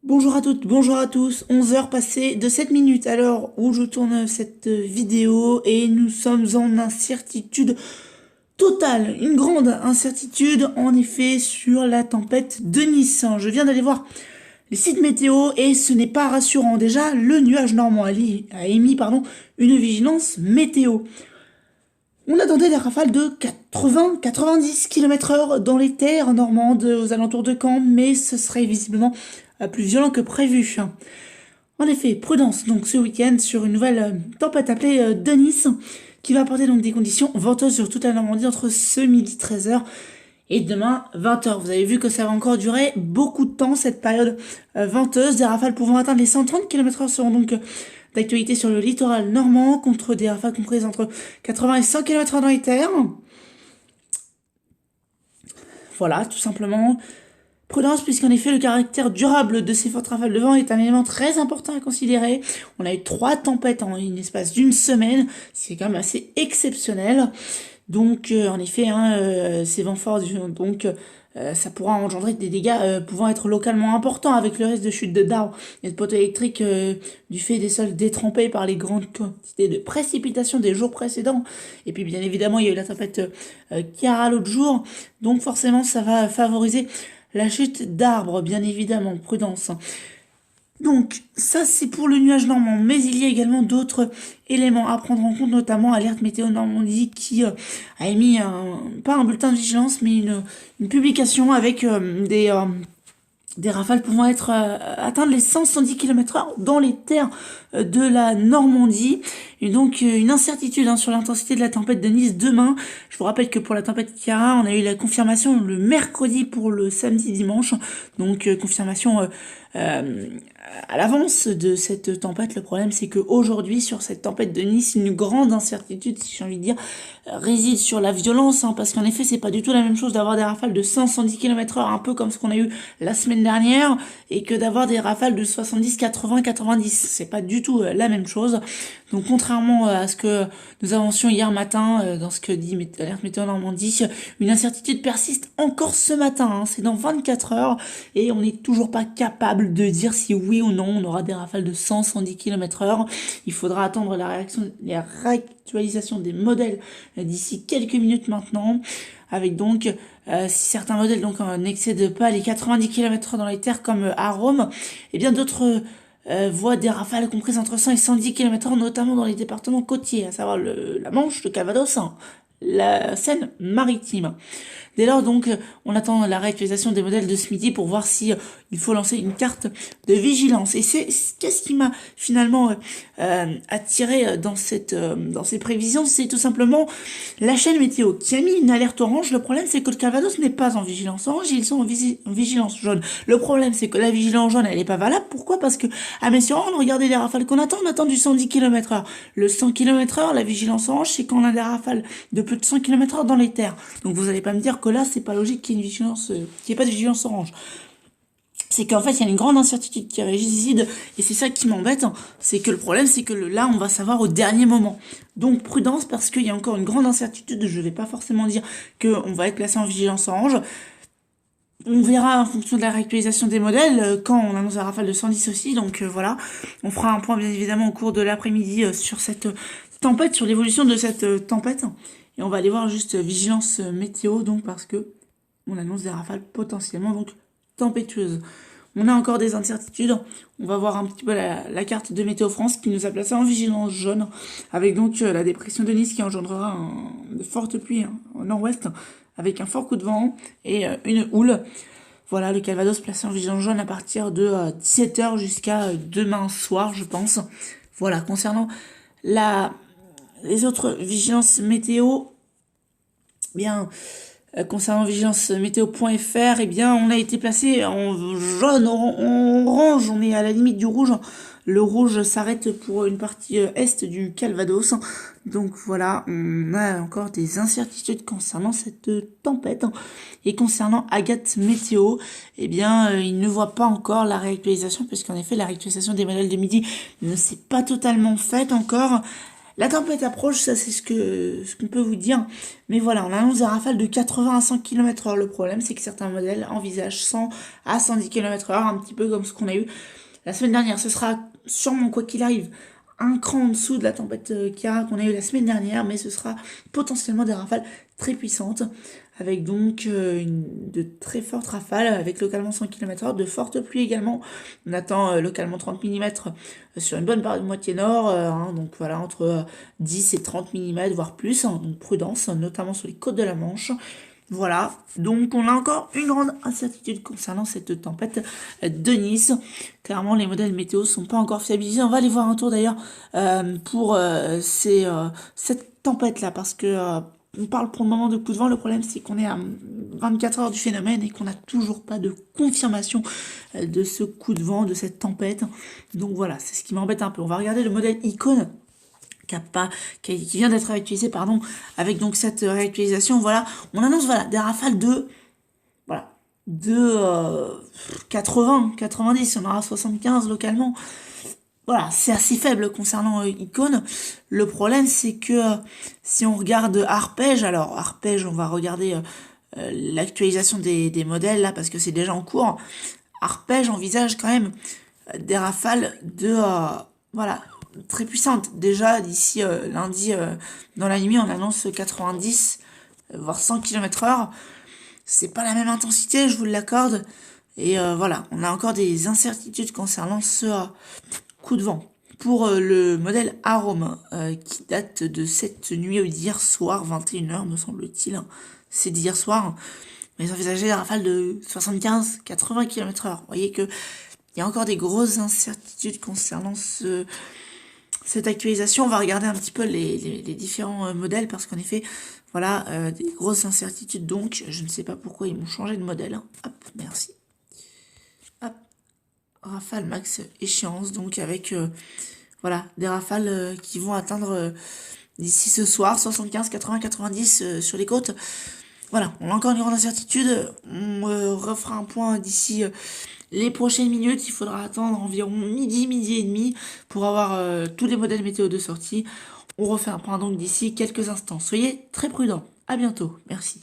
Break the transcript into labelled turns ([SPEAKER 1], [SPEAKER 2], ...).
[SPEAKER 1] Bonjour à toutes, bonjour à tous, 11 heures passées de 7 minutes à l'heure où je tourne cette vidéo et nous sommes en incertitude totale, une grande incertitude en effet sur la tempête Denis. Je viens d'aller voir les sites météo et ce n'est pas rassurant. Déjà, le nuage normand a émis une vigilance météo. On attendait des rafales de 80-90 km/h dans les terres normandes aux alentours de Caen, mais ce serait visiblement plus violent que prévu. En effet, prudence donc ce week-end sur une nouvelle tempête appelée Denis, qui va apporter donc des conditions venteuses sur toute la Normandie entre ce midi 13 h et demain 20 h. Vous avez vu que ça va encore durer beaucoup de temps cette période venteuse. Des rafales pouvant atteindre les 130 km/h seront donc d'actualité sur le littoral normand, contre des rafales comprises entre 80 et 100 km/h dans les terres. Voilà, tout simplement. Prudence, puisqu'en effet, le caractère durable de ces fortes rafales de vent est un élément très important à considérer. On a eu 3 tempêtes en l'espace d'une semaine, c'est quand même assez exceptionnel. Donc, en effet, ces vents forts, donc, ça pourra engendrer des dégâts pouvant être localement importants, avec le risque de chute d'arbres et de poteaux électriques du fait des sols détrempés par les grandes quantités de précipitations des jours précédents. Et puis, bien évidemment, il y a eu la tempête Chiara l'autre jour, donc forcément, ça va favoriser la chute d'arbres, bien évidemment, prudence. Donc, ça c'est pour le nuage normand, mais il y a également d'autres éléments à prendre en compte, notamment Alerte Météo Normandie qui a émis pas un bulletin de vigilance, mais une publication avec des rafales pouvant atteindre les 110 km/h dans les terres de la Normandie. Et donc une incertitude sur l'intensité de la tempête de Nice demain. Je vous rappelle que pour la tempête Chiara, on a eu la confirmation le mercredi pour le samedi-dimanche. Donc confirmation à l'avance de cette tempête. Le problème, c'est qu'aujourd'hui, sur cette tempête de Nice, une grande incertitude, si j'ai envie de dire, réside sur la violence, parce qu'en effet, c'est pas du tout la même chose d'avoir des rafales de 100-110 km/h, un peu comme ce qu'on a eu la semaine dernière, et que d'avoir des rafales de 70, 80, 90. C'est pas du tout la même chose. Donc, contrairement à ce que nous avancions hier matin, dans ce que dit Alerte Météo Normandie, une incertitude persiste encore ce matin. C'est dans 24 heures, et on n'est toujours pas capable de dire si oui ou non on aura des rafales de 100-110 km/h. Il faudra attendre la réactualisation des modèles d'ici quelques minutes maintenant, avec donc si certains modèles donc n'excèdent pas les 90 km/h dans les terres comme à Rome, et bien d'autres voient des rafales comprises entre 100 et 110 km/h, notamment dans les départements côtiers, à savoir la Manche, le Calvados, la Seine-Maritime. Dès lors, donc, on attend la réactualisation des modèles de ce midi pour voir si il faut lancer une carte de vigilance. Et qu'est-ce qui m'a finalement attiré dans ces prévisions, c'est tout simplement la chaîne météo qui a mis une alerte orange. Le problème, c'est que le Calvados n'est pas en vigilance orange, ils sont en vigilance jaune. Le problème, c'est que la vigilance jaune, elle est pas valable. Pourquoi? Parce que à Messiaen, regardez les rafales qu'on attend, on attend du 110 km/h. Le 100 km/h, la vigilance orange, c'est quand on a des rafales de plus de 100 km/h dans les terres. Donc vous allez pas me dire que là, c'est pas logique qu'il y ait une vigilance, qu'il n'y ait pas de vigilance orange. C'est qu'en fait, il y a une grande incertitude qui réside, et c'est ça qui m'embête, c'est que le problème, c'est que là, on va savoir au dernier moment. Donc, prudence, parce qu'il y a encore une grande incertitude, je vais pas forcément dire qu'on va être placé en vigilance orange. On verra en fonction de la réactualisation des modèles, quand on annonce la rafale de 110 aussi, donc voilà. On fera un point, bien évidemment, au cours de l'après-midi sur cette tempête, sur l'évolution de cette tempête. Et on va aller voir juste vigilance météo, donc parce que on annonce des rafales potentiellement donc tempétueuses. On a encore des incertitudes. On va voir un petit peu la carte de Météo France qui nous a placé en vigilance jaune, avec donc la dépression de Nice qui engendrera de fortes pluies au nord-ouest, avec un fort coup de vent et une houle. Voilà, le Calvados placé en vigilance jaune à partir de 17 h jusqu'à demain soir, je pense. Voilà, concernant les autres vigilances météo, bien, concernant vigilance météo.fr, eh bien, on a été placé en jaune, en orange, on est à la limite du rouge. Le rouge s'arrête pour une partie est du Calvados. Donc voilà, on a encore des incertitudes concernant cette tempête. Et concernant Agathe Météo, eh bien, il ne voit pas encore la réactualisation, puisqu'en effet, la réactualisation des modèles de midi ne s'est pas totalement faite encore. La tempête approche, ça c'est ce qu'on peut vous dire. Mais voilà, on annonce des rafales de 80 à 100 km/h. Le problème, c'est que certains modèles envisagent 100 à 110 km/h, un petit peu comme ce qu'on a eu la semaine dernière. Ce sera sûrement, quoi qu'il arrive, un cran en dessous de la tempête Chiara qu'on a eu la semaine dernière, mais ce sera potentiellement des rafales très puissantes, avec donc de très fortes rafales, avec localement 100 km/h, de fortes pluies également. On attend localement 30 mm sur une bonne partie de moitié nord, hein, donc voilà, entre 10 et 30 mm, voire plus, hein, donc prudence, notamment sur les côtes de la Manche. Voilà, donc on a encore une grande incertitude concernant cette tempête de Nice. Clairement, les modèles météo sont pas encore fiabilisés. On va aller voir un tour d'ailleurs pour cette tempête-là, parce que on parle pour le moment de coup de vent. Le problème, c'est qu'on est à 24 heures du phénomène et qu'on n'a toujours pas de confirmation de ce coup de vent, de cette tempête. Donc voilà, c'est ce qui m'embête un peu. On va regarder le modèle Icône qui vient d'être réactualisé, pardon, avec donc cette réactualisation. Voilà, on annonce voilà des rafales de voilà de 80, 90, on aura 75 localement. Voilà, c'est assez faible concernant Icône. Le problème, c'est que si on regarde Arpège, alors Arpège, on va regarder l'actualisation des modèles là parce que c'est déjà en cours. Arpège envisage quand même des rafales de voilà très puissantes. Déjà d'ici lundi dans la nuit, on annonce 90 voire 100 km/h. C'est pas la même intensité, je vous l'accorde. Et voilà, on a encore des incertitudes concernant ce coup de vent. Pour le modèle Arome, qui date de cette nuit d'hier soir, 21 h me semble-t-il. C'est d'hier soir. Mais ils envisageaient des rafales de 75-80 km/h. Vous voyez que il y a encore des grosses incertitudes concernant cette actualisation. On va regarder un petit peu les différents modèles parce qu'en effet, voilà, des grosses incertitudes. Donc, je ne sais pas pourquoi ils m'ont changé de modèle. Hop, merci. Hop, rafale max échéance. Donc, avec voilà, des rafales qui vont atteindre d'ici ce soir 75, 80, 90 sur les côtes. Voilà, on a encore une grande incertitude. On refera un point d'ici les prochaines minutes. Il faudra attendre environ midi, midi et demi pour avoir tous les modèles météo de sortie. On refait un point donc d'ici quelques instants. Soyez très prudents. À bientôt. Merci.